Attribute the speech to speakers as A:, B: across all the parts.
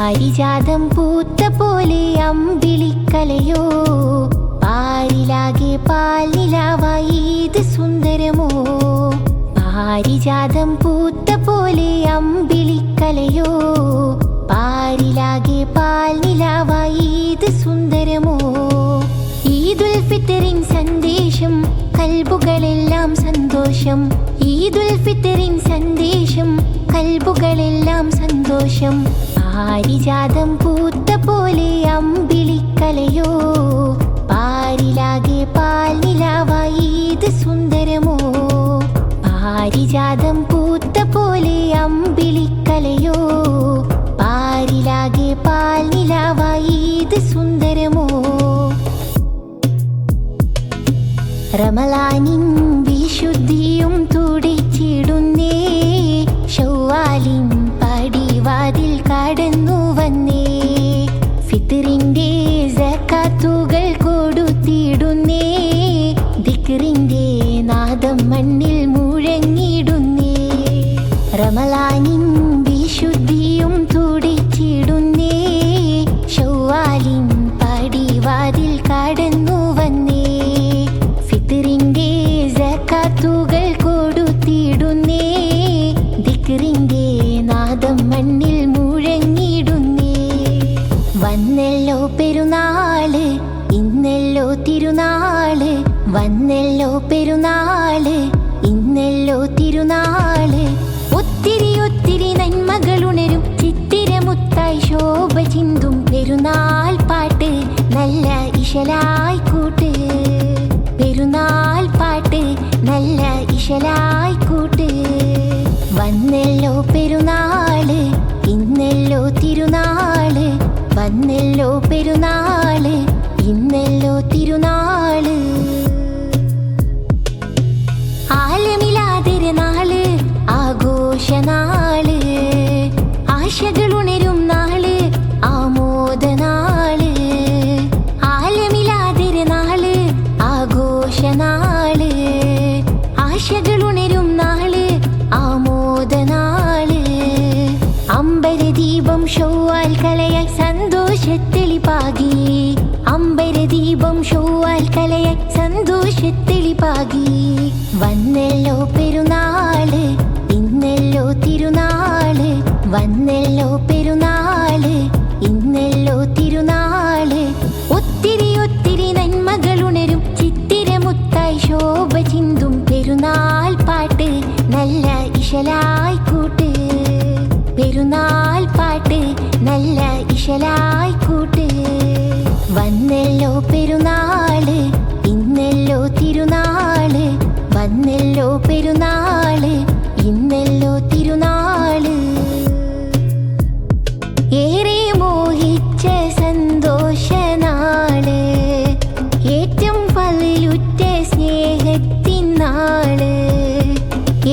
A: പാരിജാതം പൂത്ത പോലെ അമ്പിളിക്കലയോ പാരിലാകെ പാൽനിലാവായി ഇത് സുന്ദരമോ. പാരിജാതം പൂത്ത പോലെ അമ്പിളിക്കലയോ പാരിലാകെ പാൽനിലാവായി ഇത് സുന്ദരമോ. ഈദുൽ ഫിത്തറിൻ സന്ദേശം കൽബുകളെല്ലാം സന്തോഷം. ഈദുൽ ഫിത്തറിൻ സന്ദേശം കൽബുകളെല്ലാം സന്തോഷം. പാരിജാതം പൂത്ത പോലെ അമ്പിളിക്കലയോ പാരിലാകെ പാൽനിലാവായി ഇത് സുന്ദരമോ. പാരിജാതം പൂത്ത പോലെ അമ്പിളിക്കലയോ പാരിലാകെ പാൽനിലാവായി ഇത് സുന്ദരമോ. റമളാനിൻ വിശുദ്ധിയും തുടിച്ചിടുന്നേ, ശൗവാലിൻ പടിവാതിൽ കടന്നു വന്നേ. ഫിത്റിന്റെ സകാത്തുകൾ കൊടുത്തിടുന്നേ, ദിക്റിന്റെ നാദം മണ്ണിൽ മുഴങ്ങിടുന്നേ. റമളാനിൻ വിശുദ്ധിയും തുടിച്ചിടുന്നേ, ശൗവാലിൻ പടിവാതിൽ കടന്നു വന്നേ. ഫിത്റിന്റെ സകാത്തുകൾ കൊടുത്തിടുന്നേ, ദിക്റിന്റെ നാദം മണ്ണിൽ മുഴങ്ങിടുന്നേ. വന്നല്ലോ പെരുന്നാള്, ഇന്നല്ലോ തിരുനാള്. വന്നല്ലോ പെരുന്നാള്, ഇന്നല്ലോ തിരുനാള്. ഒത്തിരി ഒത്തിരി നന്മകളുണരും ചിത്തിരമുത്തായി ശോഭ ചിന്തും പെരുന്നാൾ പാട്ട് നല്ല ഇശലായി കൂട്ട്. പെരുന്നാൾ പാട്ട് നല്ല ഇശലായി കൂട്ട്. വന്നല്ലോ പെരുന്നാള്, ഇന്നല്ലോ തിരുനാള്. വന്നല്ലോ പെരുന്നാള്, ഇന്നല്ലോ തിരുനാള്. ആലമിലാതിരുന്നാള്, ആഘോഷനാള്. ആശകളുണരും നാള്, ആമോദനാള്. ആലമിലാതിരുന്നാള്, ആഘോഷനാള്. ആശകളുണരും നാള്, ആമോദനാള്. അമ്പരദീപം ശൗവാൽ കലയായി സന്തോഷത്തെളിപ്പാകി. അമ്പരദീപം ശൗവാൽ കലയായി സന്തോഷത്തെളിപ്പാകി. വന്നല്ലോ പെരുന്നാള്, ഇന്നല്ലോ തിരുനാള്. വന്നല്ലോ പെരുന്നാള്, ഇന്നല്ലോ തിരുനാള്. ഒത്തിരി ഒത്തിരി നന്മകളുണരും ചിത്തിരമുത്തായി ശോഭ ചിന്തും പെരുന്നാൾ പാട്ട് നല്ല ഇശലായി കൂട്ട്. പെരുന്നാൾ പാട്ട് നല്ല ഇശലായി കൂട്ട്. വന്നല്ലോ പെരുന്നാള്, ഇന്നല്ലോ തിരുനാള്. വന്നല്ലോ പെരുന്നാള്, ഇന്നല്ലോ തിരുനാള്. ഏറെ മോഹിച്ച സന്തോഷനാള്, ഏറ്റവും ഫളിലുറ്റ സ്നേഹത്തിൻ നാള്.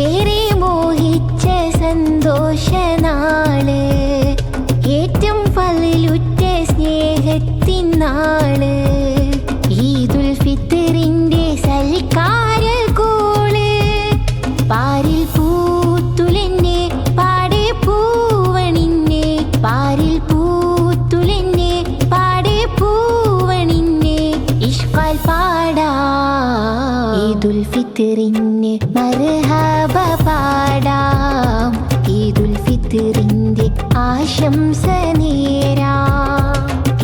A: ഏറെ മോഹിച്ച സന്തോഷനാള്, ഏറ്റവും ഫളിലുറ്റ സ്നേഹത്തിൻ നാള്. ഈദുൽ ഫിത്തറിന്റെ സൽക്കാരൽ കോള് പാരിൽ പൂത്തുലെന്നെ പാടെ പൂവണിന്നെ. പാരിൽ പൂത്തുലെന്നെ പാടെ പൂവണിന്നെ. ഇഷ്കാൽ പാടാം ഈദുൽ ഫിത്തറിന് മർഹബ പാടാം. ഈദുൽ ഫിത്തറിന്റെ ആശംസ നേരാം.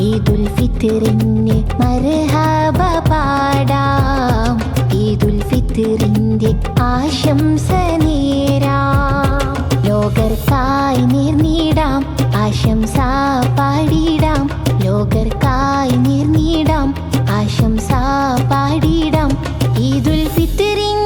A: ഈദുൽ ഫിത്തറിന് മർഹബ പാടാം. ഈദുൽ ഫിത്തറിന്റെ ആശംസ നേരാം. ലോകർക്കായി നേർന്നിടാം ആശംസ പാടിടാം. ലോകർക്കായി നേർന്നിടാം ആശംസ പാടിടാം. ഈദുൽ ഫിത്തറിൻ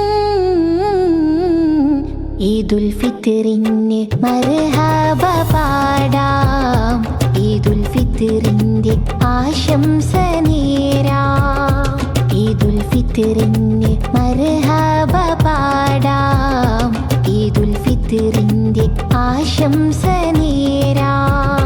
A: ഈദുൽ ഫിത്തറിന് മർഹബ പാടാം. ഈദുൽ ഫിത്തറിന്റെ ആശംസ നേരാം. ഈദുൽ ഫിത്തറിന് മർഹബ പാടാം. ഈദുൽ ഫിത്തറിന്റെ ആശംസ നേരാം.